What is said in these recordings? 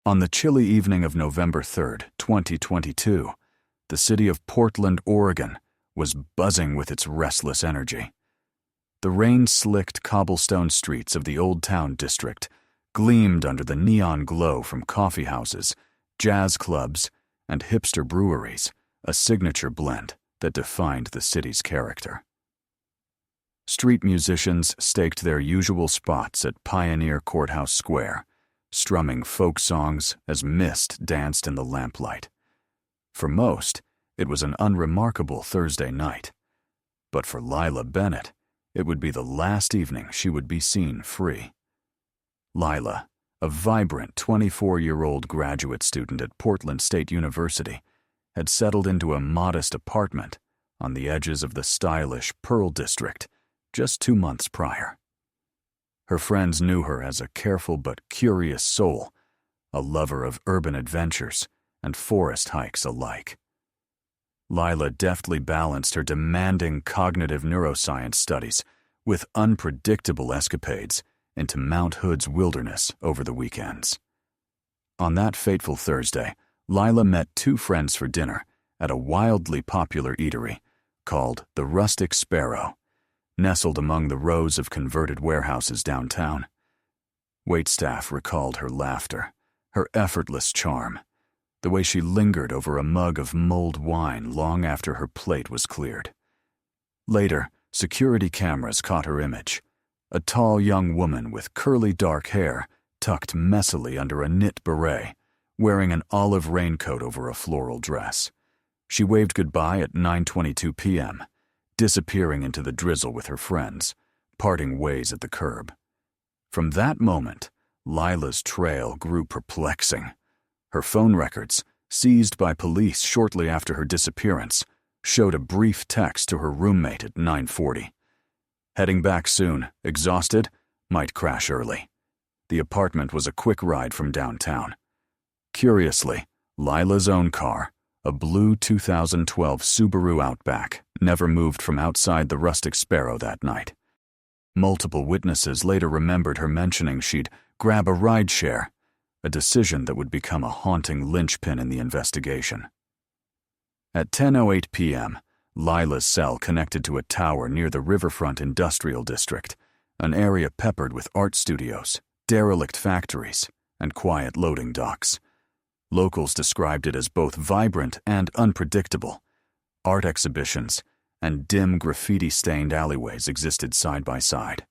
On the chilly evening of November 3rd, 2022, the city of Portland, Oregon, was buzzing with its restless energy. The rain-slicked cobblestone streets of the Old Town district gleamed under the neon glow from coffee houses, jazz clubs, and hipster breweries, a signature blend that defined the city's character. Street musicians staked their usual spots at Pioneer Courthouse Square, strumming folk songs as mist danced in the lamplight. For most, it was an unremarkable Thursday night. But for Lila Bennett, it would be the last evening she would be seen free. Lila, a vibrant 24-year-old graduate student at Portland State University, had settled into a modest apartment on the edges of the stylish Pearl District just 2 months prior. Her friends knew her as a careful but curious soul, a lover of urban adventures and forest hikes alike. Lila deftly balanced her demanding cognitive neuroscience studies with unpredictable escapades into Mount Hood's wilderness over the weekends. On that fateful Thursday, Lila met 2 friends for dinner at a wildly popular eatery called the Rustic Sparrow, nestled among the rows of converted warehouses downtown. Waitstaff recalled her laughter, her effortless charm, the way she lingered over a mug of mulled wine long after her plate was cleared. Later, security cameras caught her image, a tall young woman with curly dark hair tucked messily under a knit beret, wearing an olive raincoat over a floral dress. She waved goodbye at 9:22 p.m., disappearing into the drizzle with her friends, parting ways at the curb. From that moment, Lila's trail grew perplexing. Her phone records, seized by police shortly after her disappearance, showed a brief text to her roommate at 9:40. Heading back soon, exhausted, might crash early. The apartment was a quick ride from downtown. Curiously, Lila's own car, a blue 2012 Subaru Outback, never moved from outside the Rustic Sparrow that night. Multiple witnesses later remembered her mentioning she'd grab a rideshare, a decision that would become a haunting linchpin in the investigation. At 10:08 p.m., Lila's cell connected to a tower near the Riverfront Industrial District, an area peppered with art studios, derelict factories, and quiet loading docks. Locals described it as both vibrant and unpredictable. Art exhibitions and dim graffiti-stained alleyways existed side by side.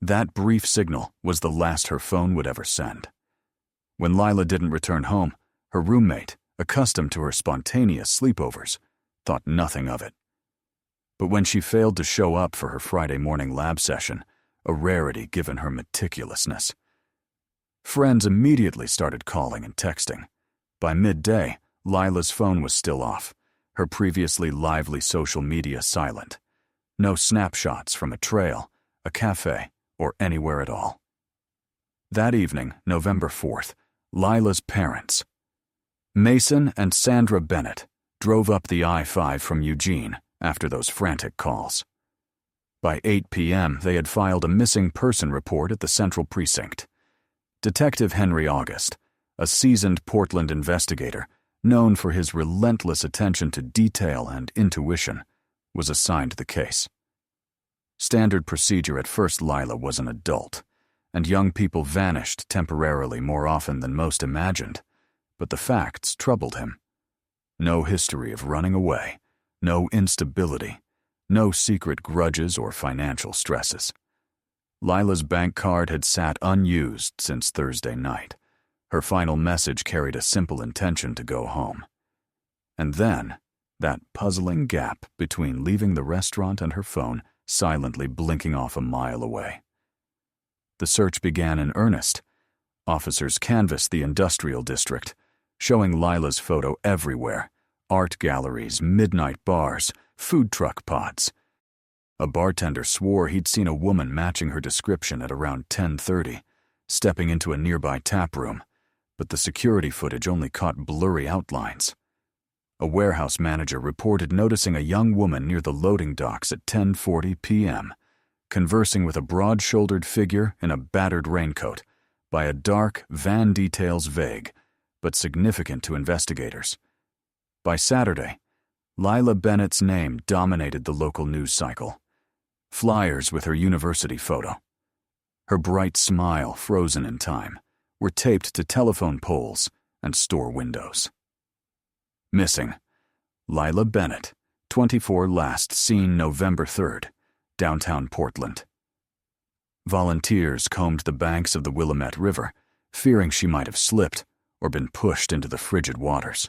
That brief signal was the last her phone would ever send. When Lila didn't return home, her roommate, accustomed to her spontaneous sleepovers, thought nothing of it. But when she failed to show up for her Friday morning lab session, a rarity given her meticulousness, friends immediately started calling and texting. By midday, Lila's phone was still off, her previously lively social media silent. No snapshots from a trail, a cafe, or anywhere at all. That evening, November 4th, Lila's parents, Mason and Sandra Bennett, drove up the I-5 from Eugene after those frantic calls. By 8 p.m., they had filed a missing person report at the Central Precinct. Detective Henry August, a seasoned Portland investigator known for his relentless attention to detail and intuition, was assigned the case. Standard procedure at first. Lila was an adult, and young people vanished temporarily more often than most imagined, but the facts troubled him. No history of running away, no instability, no secret grudges or financial stresses. Lila's bank card had sat unused since Thursday night. Her final message carried a simple intention to go home. And then, that puzzling gap between leaving the restaurant and her phone silently blinking off a mile away. The search began in earnest. Officers canvassed the industrial district, showing Lila's photo everywhere: art galleries, midnight bars, food truck pods. A bartender swore he'd seen a woman matching her description at around 10:30, stepping into a nearby tap room, but the security footage only caught blurry outlines. A warehouse manager reported noticing a young woman near the loading docks at 10:40 p.m., conversing with a broad-shouldered figure in a battered raincoat, by a dark van details vague, but significant to investigators. By Saturday, Lila Bennett's name dominated the local news cycle. Flyers with her university photo, her bright smile frozen in time, were taped to telephone poles and store windows. Missing: Lila Bennett, 24, last seen November 3rd, downtown Portland. Volunteers combed the banks of the Willamette River, fearing she might have slipped or been pushed into the frigid waters.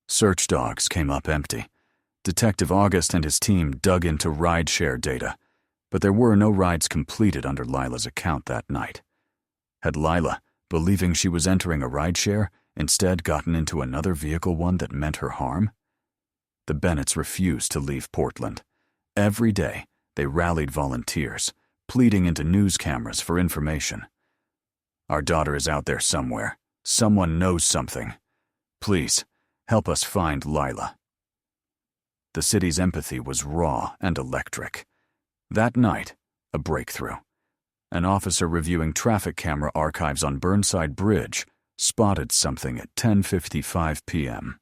Search dogs came up empty. Detective August and his team dug into rideshare data, but there were no rides completed under Lila's account that night. Had Lila, believing she was entering a rideshare, instead gotten into another vehicle, one that meant her harm? The Bennetts refused to leave Portland. Every day, they rallied volunteers, pleading into news cameras for information. "Our daughter is out there somewhere. Someone knows something. Please, help us find Lila." The city's empathy was raw and electric. That night, a breakthrough. An officer reviewing traffic camera archives on Burnside Bridge spotted something at 10:55 p.m.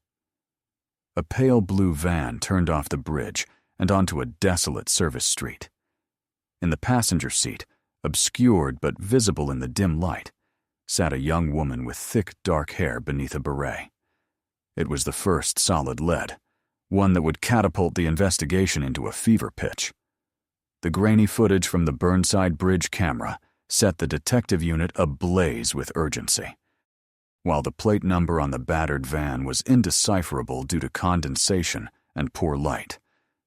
A pale blue van turned off the bridge and onto a desolate service street. In the passenger seat, obscured but visible in the dim light, sat a young woman with thick dark hair beneath a beret. It was the first solid lead, one that would catapult the investigation into a fever pitch. The grainy footage from the Burnside Bridge camera set the detective unit ablaze with urgency. While the plate number on the battered van was indecipherable due to condensation and poor light,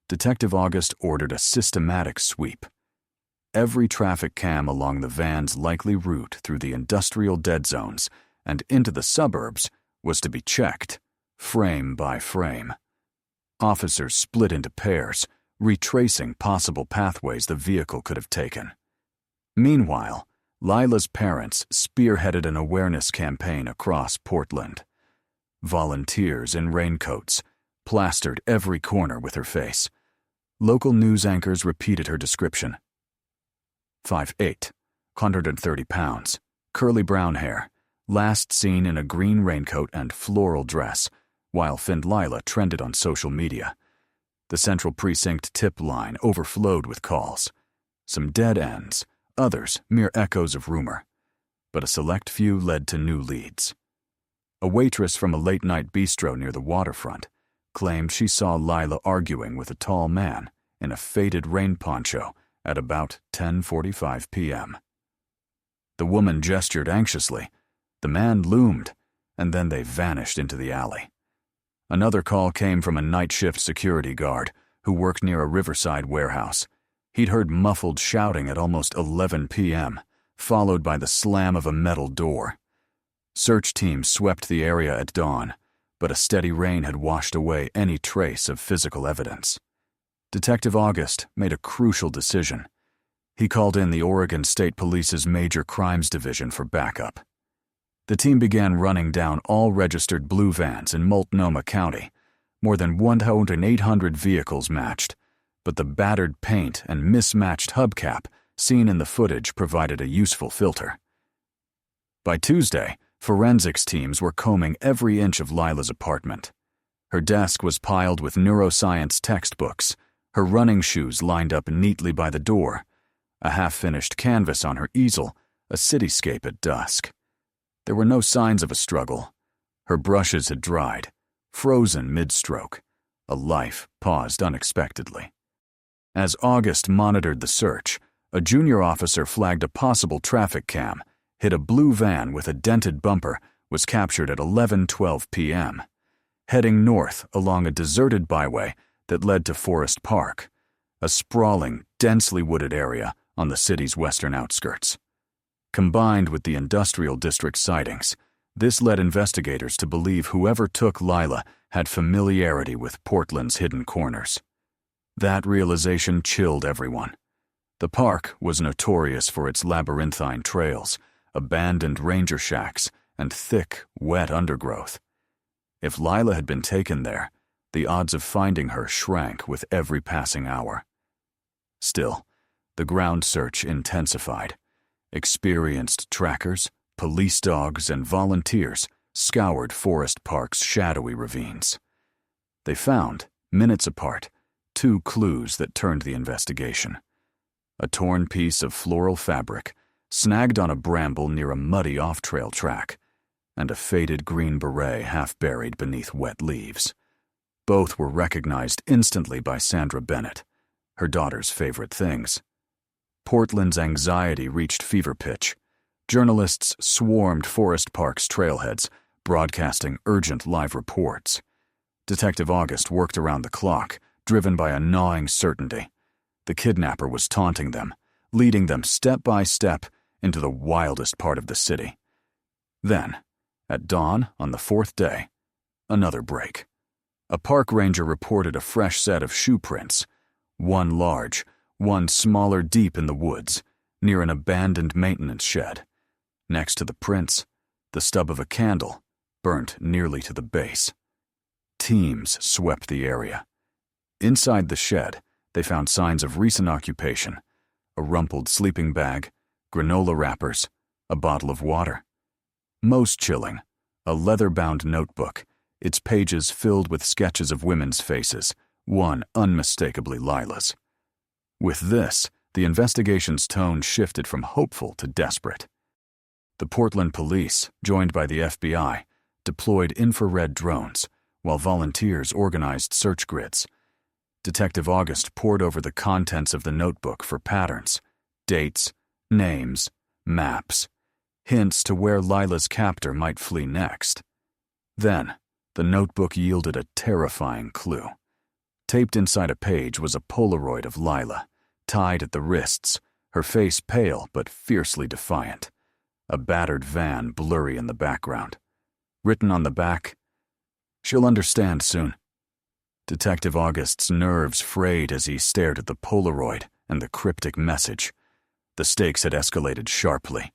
Detective August ordered a systematic sweep. Every traffic cam along the van's likely route through the industrial dead zones and into the suburbs was to be checked, frame by frame. Officers split into pairs, retracing possible pathways the vehicle could have taken. Meanwhile, Lila's parents spearheaded an awareness campaign across Portland. Volunteers in raincoats plastered every corner with her face. Local news anchors repeated her description. 5'8", 130 pounds, curly brown hair, last seen in a green raincoat and floral dress, while Find Lila trended on social media. The Central Precinct tip line overflowed with calls. Some dead ends, others mere echoes of rumor, but a select few led to new leads. A waitress from a late-night bistro near the waterfront claimed she saw Lila arguing with a tall man in a faded rain poncho at about 10:45 p.m. The woman gestured anxiously. The man loomed, and then they vanished into the alley. Another call came from a night shift security guard who worked near a riverside warehouse. He'd heard muffled shouting at almost 11 p.m., followed by the slam of a metal door. Search teams swept the area at dawn, but a steady rain had washed away any trace of physical evidence. Detective August made a crucial decision. He called in the Oregon State Police's Major Crimes Division for backup. The team began running down all registered blue vans in Multnomah County. More than 1,800 vehicles matched, but the battered paint and mismatched hubcap seen in the footage provided a useful filter. By Tuesday, forensics teams were combing every inch of Lila's apartment. Her desk was piled with neuroscience textbooks, her running shoes lined up neatly by the door, a half-finished canvas on her easel, a cityscape at dusk. There were no signs of a struggle. Her brushes had dried, frozen mid-stroke. A life paused unexpectedly. As August monitored the search, a junior officer flagged a possible traffic cam, hit a blue van with a dented bumper, was captured at 11:12 p.m., heading north along a deserted byway that led to Forest Park, a sprawling, densely wooded area on the city's western outskirts. Combined with the industrial district sightings, this led investigators to believe whoever took Lila had familiarity with Portland's hidden corners. That realization chilled everyone. The park was notorious for its labyrinthine trails, abandoned ranger shacks, and thick, wet undergrowth. If Lila had been taken there, the odds of finding her shrank with every passing hour. Still, the ground search intensified. Experienced trackers, police dogs and volunteers scoured Forest Park's shadowy ravines. They found, minutes apart, 2 clues that turned the investigation. A torn piece of floral fabric snagged on a bramble near a muddy off-trail track, and a faded green beret half buried beneath wet leaves. Both were recognized instantly by Sandra Bennett, her daughter's favorite things. Portland's anxiety reached fever pitch. Journalists swarmed Forest Park's trailheads, broadcasting urgent live reports. Detective August worked around the clock, driven by a gnawing certainty. The kidnapper was taunting them, leading them step by step into the wildest part of the city. Then, at dawn on the 4th day, another break. A park ranger reported a fresh set of shoe prints, one large, one smaller, deep in the woods, near an abandoned maintenance shed. Next to the prints, the stub of a candle, burnt nearly to the base. Teams swept the area. Inside the shed, they found signs of recent occupation: a rumpled sleeping bag, granola wrappers, a bottle of water. Most chilling, a leather-bound notebook, its pages filled with sketches of women's faces, one unmistakably Lila's. With this, the investigation's tone shifted from hopeful to desperate. The Portland police, joined by the FBI, deployed infrared drones, while volunteers organized search grids. Detective August pored over the contents of the notebook for patterns, dates, names, maps, hints to where Lila's captor might flee next. Then, the notebook yielded a terrifying clue. Taped inside a page was a Polaroid of Lila, tied at the wrists, her face pale but fiercely defiant. A battered van blurry in the background. Written on the back, "She'll understand soon." Detective August's nerves frayed as he stared at the Polaroid and the cryptic message. The stakes had escalated sharply.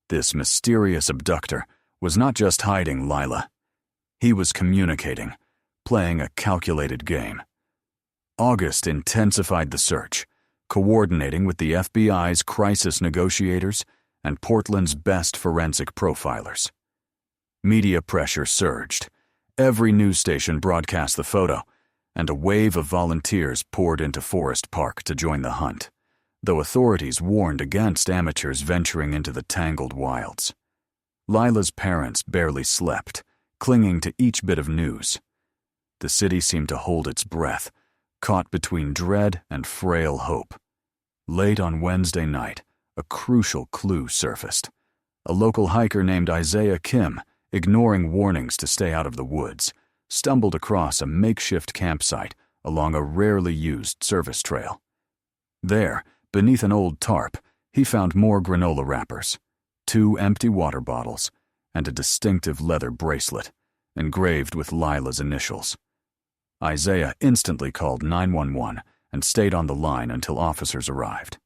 This mysterious abductor was not just hiding Lila. He was communicating, playing a calculated game. August intensified the search, coordinating with the FBI's crisis negotiators and Portland's best forensic profilers. Media pressure surged. Every news station broadcast the photo, and a wave of volunteers poured into Forest Park to join the hunt, though authorities warned against amateurs venturing into the tangled wilds. Lila's parents barely slept, clinging to each bit of news. The city seemed to hold its breath, caught between dread and frail hope. Late on Wednesday night, a crucial clue surfaced. A local hiker named Isaiah Kim, ignoring warnings to stay out of the woods, stumbled across a makeshift campsite along a rarely used service trail. There, beneath an old tarp, he found more granola wrappers, 2 empty water bottles, and a distinctive leather bracelet, engraved with Lila's initials. Isaiah instantly called 911 and stayed on the line until officers arrived.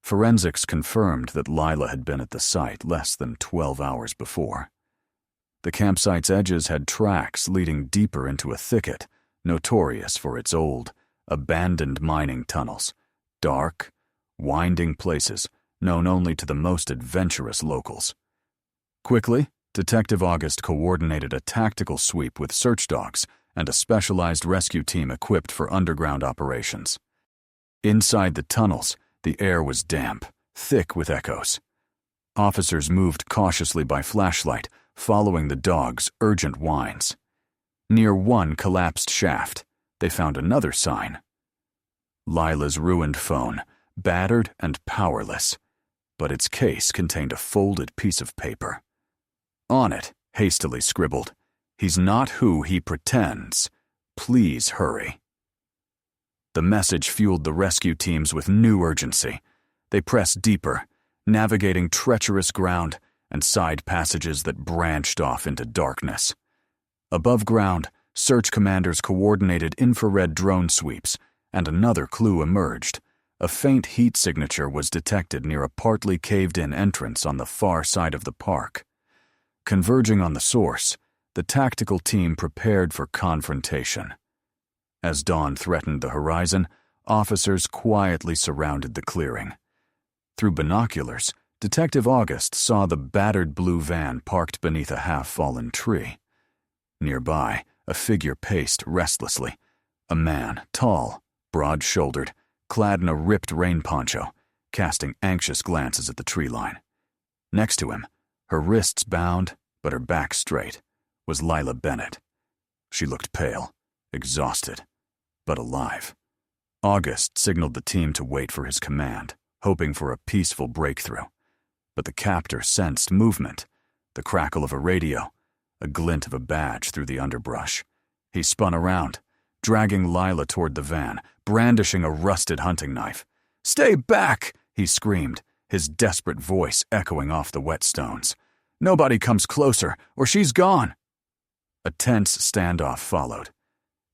Forensics confirmed that Lila had been at the site less than 12 hours before. The campsite's edges had tracks leading deeper into a thicket, notorious for its old, abandoned mining tunnels, dark, winding places known only to the most adventurous locals. Quickly, Detective August coordinated a tactical sweep with search dogs and a specialized rescue team equipped for underground operations. Inside the tunnels, the air was damp, thick with echoes. Officers moved cautiously by flashlight, following the dogs' urgent whines. Near one collapsed shaft, they found another sign. Lila's ruined phone, battered and powerless, but its case contained a folded piece of paper. On it, hastily scribbled, "He's not who he pretends. Please hurry." The message fueled the rescue teams with new urgency. They pressed deeper, navigating treacherous ground and side passages that branched off into darkness. Above ground, search commanders coordinated infrared drone sweeps, and another clue emerged. A faint heat signature was detected near a partly caved-in entrance on the far side of the park. Converging on the source, the tactical team prepared for confrontation. As dawn threatened the horizon, officers quietly surrounded the clearing. Through binoculars, Detective August saw the battered blue van parked beneath a half-fallen tree. Nearby, a figure paced restlessly. A man, tall, broad-shouldered, clad in a ripped rain poncho, casting anxious glances at the tree line. Next to him, her wrists bound but her back straight, was Lila Bennett. She looked pale, exhausted, but alive. August signaled the team to wait for his command, hoping for a peaceful breakthrough. But the captor sensed movement, the crackle of a radio, a glint of a badge through the underbrush. He spun around, dragging Lila toward the van, brandishing a rusted hunting knife. "Stay back!" he screamed, his desperate voice echoing off the wet stones. "Nobody comes closer, or she's gone!" A tense standoff followed.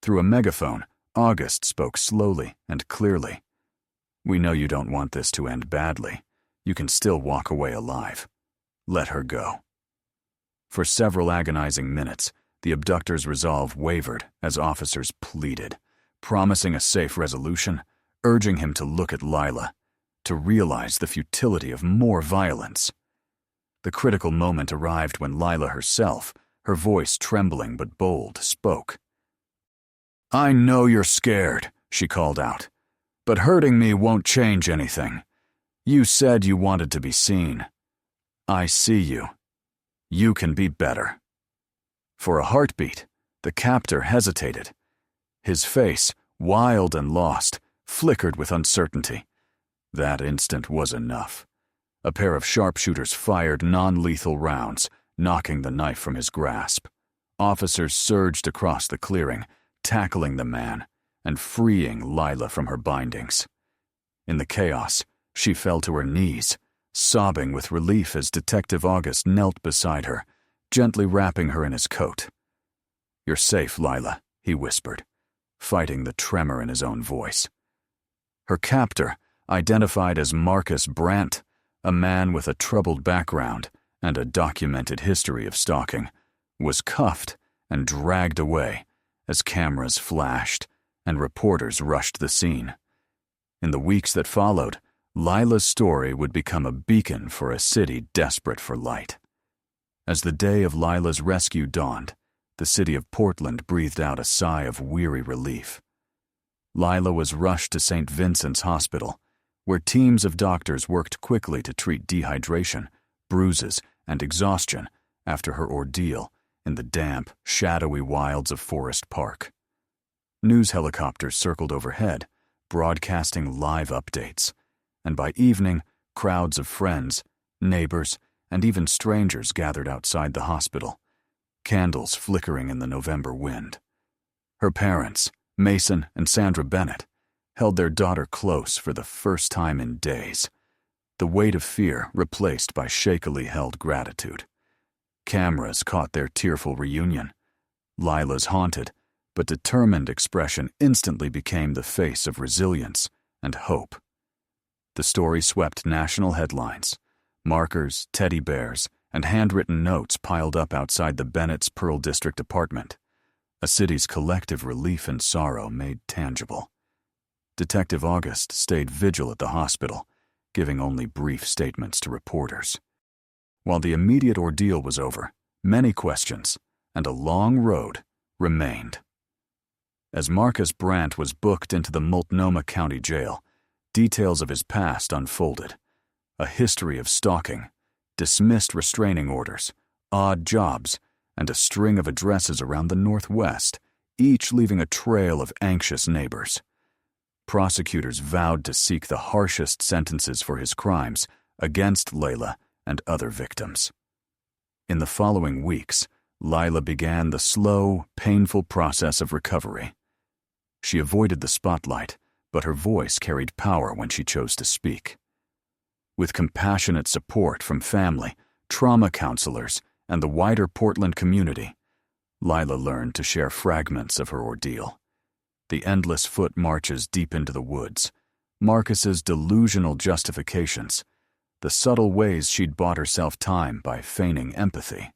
Through a megaphone, August spoke slowly and clearly. "We know you don't want this to end badly. You can still walk away alive. Let her go." For several agonizing minutes, the abductor's resolve wavered as officers pleaded, promising a safe resolution, urging him to look at Lila, to realize the futility of more violence. The critical moment arrived when Lila herself, her voice trembling but bold, spoke. "I know you're scared," she called out, "but hurting me won't change anything. You said you wanted to be seen. I see you. You can be better." For a heartbeat, the captor hesitated. His face, wild and lost, flickered with uncertainty. That instant was enough. A pair of sharpshooters fired non-lethal rounds, knocking the knife from his grasp. Officers surged across the clearing, tackling the man and freeing Lila from her bindings. In the chaos, she fell to her knees, sobbing with relief as Detective August knelt beside her, gently wrapping her in his coat. "You're safe, Lila," he whispered, fighting the tremor in his own voice. Her captor, identified as Marcus Brandt, a man with a troubled background and a documented history of stalking, was cuffed and dragged away as cameras flashed and reporters rushed the scene. In the weeks that followed, Lila's story would become a beacon for a city desperate for light. As the day of Lila's rescue dawned, the city of Portland breathed out a sigh of weary relief. Lila was rushed to St. Vincent's Hospital, where teams of doctors worked quickly to treat dehydration, bruises, and exhaustion after her ordeal in the damp, shadowy wilds of Forest Park. News helicopters circled overhead, broadcasting live updates, and by evening, crowds of friends, neighbors, and even strangers gathered outside the hospital, candles flickering in the November wind. Her parents, Mason and Sandra Bennett, held their daughter close for the first time in days, the weight of fear replaced by shakily held gratitude. Cameras caught their tearful reunion. Lila's haunted but determined expression instantly became the face of resilience and hope. The story swept national headlines. Markers, teddy bears, and handwritten notes piled up outside the Bennett's Pearl District apartment, a city's collective relief and sorrow made tangible. Detective August stayed vigil at the hospital, giving only brief statements to reporters. While the immediate ordeal was over, many questions, and a long road, remained. As Marcus Brandt was booked into the Multnomah County Jail, details of his past unfolded. A history of stalking, dismissed restraining orders, odd jobs, and a string of addresses around the Northwest, each leaving a trail of anxious neighbors. Prosecutors vowed to seek the harshest sentences for his crimes against Lila and other victims. In the following weeks, Lila began the slow, painful process of recovery. She avoided the spotlight, but her voice carried power when she chose to speak. With compassionate support from family, trauma counselors, and the wider Portland community, Lila learned to share fragments of her ordeal. The endless foot marches deep into the woods, Marcus's delusional justifications, the subtle ways she'd bought herself time by feigning empathy.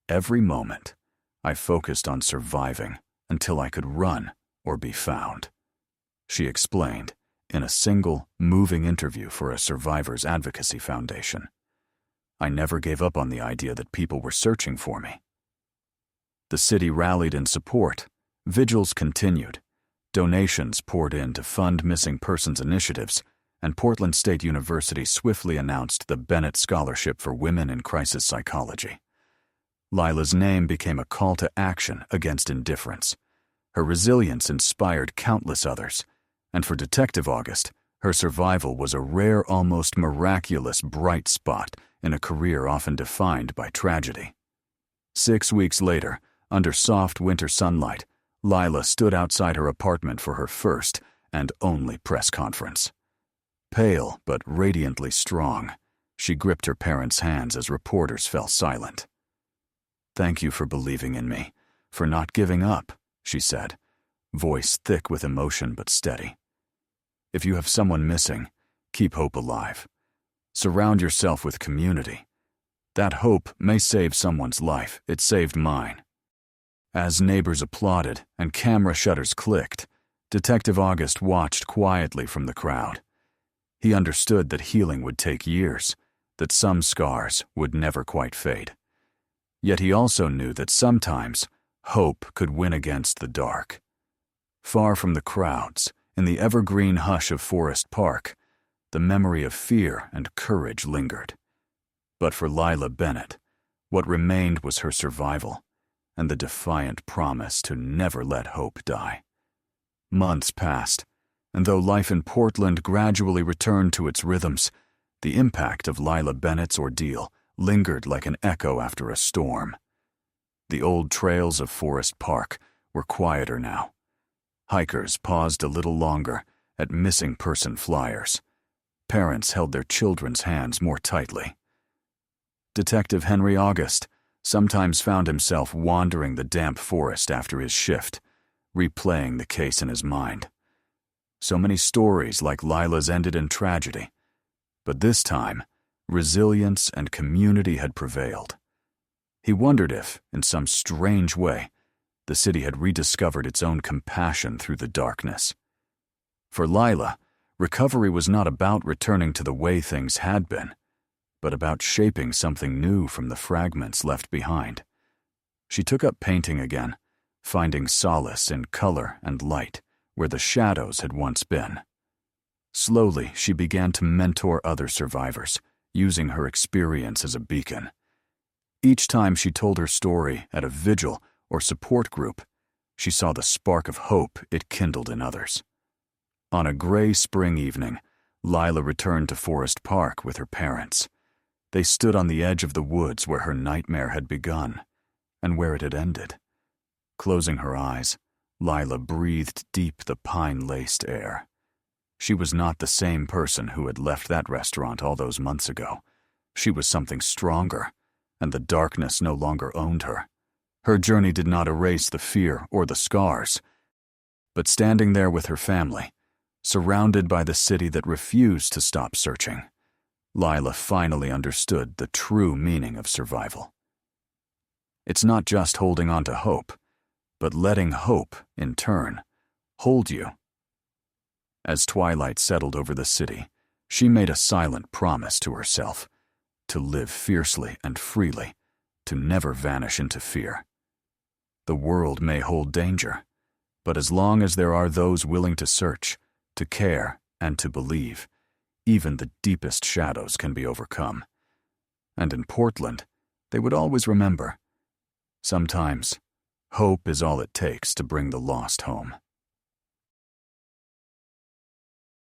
Every moment, I focused on surviving until I could run or be found, she explained, in a single, moving interview for a survivors advocacy foundation. I never gave up on the idea that people were searching for me. The city rallied in support. Vigils continued. Donations poured in to fund missing persons initiatives, and Portland State University swiftly announced the Bennett Scholarship for Women in Crisis Psychology. Lila's name became a call to action against indifference. Her resilience inspired countless others, and for Detective August, her survival was a rare, almost miraculous bright spot in a career often defined by tragedy. 6 weeks later, under soft winter sunlight, Lila stood outside her apartment for her first and only press conference. Pale but radiantly strong, she gripped her parents' hands as reporters fell silent. "Thank you for believing in me, for not giving up," she said, voice thick with emotion but steady. "If you have someone missing, keep hope alive. Surround yourself with community. That hope may save someone's life. It saved mine." As neighbors applauded and camera shutters clicked, Detective August watched quietly from the crowd. He understood that healing would take years, that some scars would never quite fade. Yet he also knew that sometimes hope could win against the dark. Far from the crowds, in the evergreen hush of Forest Park, the memory of fear and courage lingered. But for Lila Bennett, what remained was her survival and the defiant promise to never let hope die. Months passed, and though life in Portland gradually returned to its rhythms, the impact of Lila Bennett's ordeal lingered like an echo after a storm. The old trails of Forest Park were quieter now. Hikers paused a little longer at missing person flyers. Parents held their children's hands more tightly. Detective Henry August sometimes found himself wandering the damp forest after his shift, replaying the case in his mind. So many stories like Lila's ended in tragedy, but this time, resilience and community had prevailed. He wondered if, in some strange way, the city had rediscovered its own compassion through the darkness. For Lila, recovery was not about returning to the way things had been, but about shaping something new from the fragments left behind. She took up painting again, finding solace in color and light where the shadows had once been. Slowly, she began to mentor other survivors, using her experience as a beacon. Each time she told her story at a vigil or support group, she saw the spark of hope it kindled in others. On a gray spring evening, Lila returned to Forest Park with her parents. They stood on the edge of the woods where her nightmare had begun and where it had ended. Closing her eyes, Lila breathed deep the pine-laced air. She was not the same person who had left that restaurant all those months ago. She was something stronger, and the darkness no longer owned her. Her journey did not erase the fear or the scars, but standing there with her family, surrounded by the city that refused to stop searching, Lila finally understood the true meaning of survival. It's not just holding on to hope, but letting hope, in turn, hold you. As twilight settled over the city, she made a silent promise to herself to live fiercely and freely, to never vanish into fear. The world may hold danger, but as long as there are those willing to search, to care, and to believe, even the deepest shadows can be overcome. And in Portland, they would always remember, sometimes, hope is all it takes to bring the lost home.